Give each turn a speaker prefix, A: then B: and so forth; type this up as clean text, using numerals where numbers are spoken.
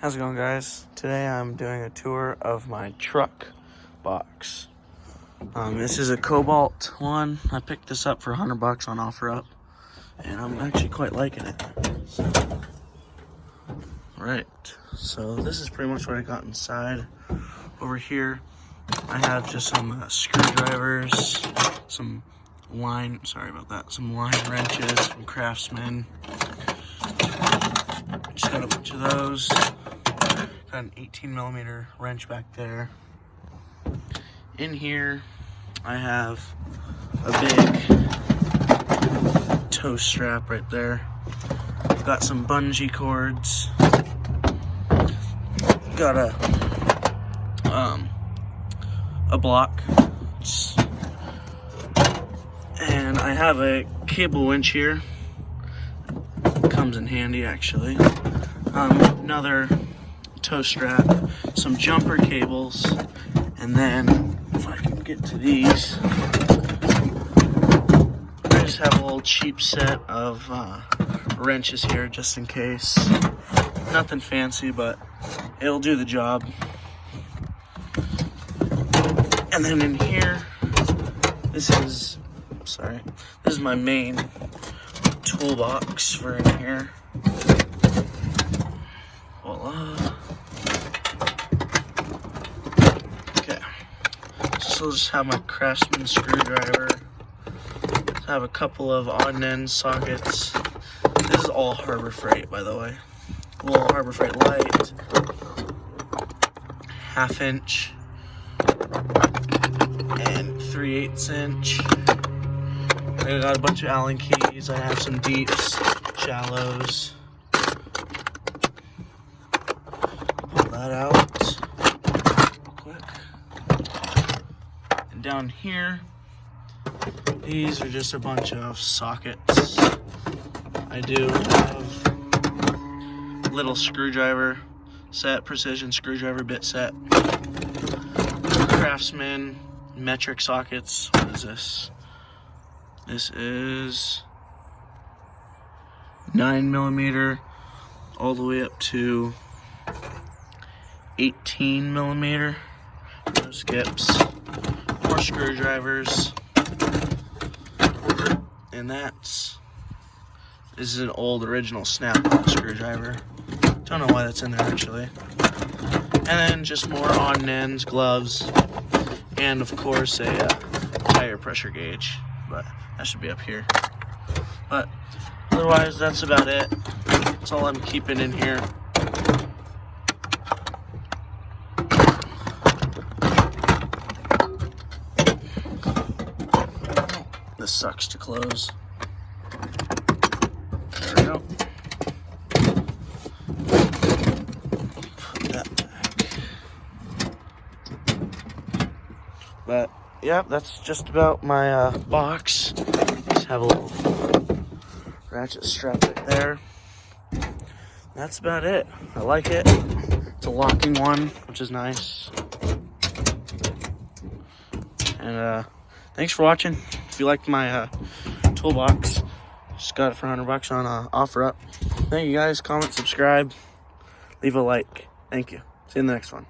A: How's it going, guys? Today I'm doing a tour of my truck box. This is a Kobalt one. I picked this up for $100 on OfferUp, and I'm actually quite liking it. Right, so this is pretty much what I got inside. Over here, I have just some screwdrivers, some line wrenches from Craftsman. Just got a bunch of those. Got an 18mm wrench back there. In here, I have a big toe strap right there. Got some bungee cords. Got a block. And I have a cable winch here. Comes in handy, actually. Another toe strap, some jumper cables, and then if I can get to these, I just have a little cheap set of wrenches here just in case. Nothing fancy, but it'll do the job. And then in here, this is my main toolbox for in here. Voila. Okay, so I'll just have my Craftsman screwdriver. I have a couple of odd and end sockets. This is all Harbor Freight, by the way. Little Harbor Freight light, 1/2 inch and 3/8 inch. I got a bunch of Allen keys. I have some deeps, shallows. Pull that out real quick. And down here, these are just a bunch of sockets. I do have little screwdriver set, precision screwdriver bit set. Craftsman metric sockets. What is this? This is 9mm all the way up to 18mm. No skips. More screwdrivers. And this is an old original snap-on screwdriver. Don't know why that's in there actually. And then just more on and ends, gloves, and of course a tire pressure gauge. But that should be up here. But otherwise, that's about it. That's all I'm keeping in here. This sucks to close. There we go. Put that back. But yeah, that's just about my box. Just have a little ratchet strap right there. That's about it. I like it. It's a locking one, which is nice. And thanks for watching. If you liked my toolbox, just got it for $100 on OfferUp. Thank you guys. Comment, subscribe, leave a like. Thank you. See you in the next one.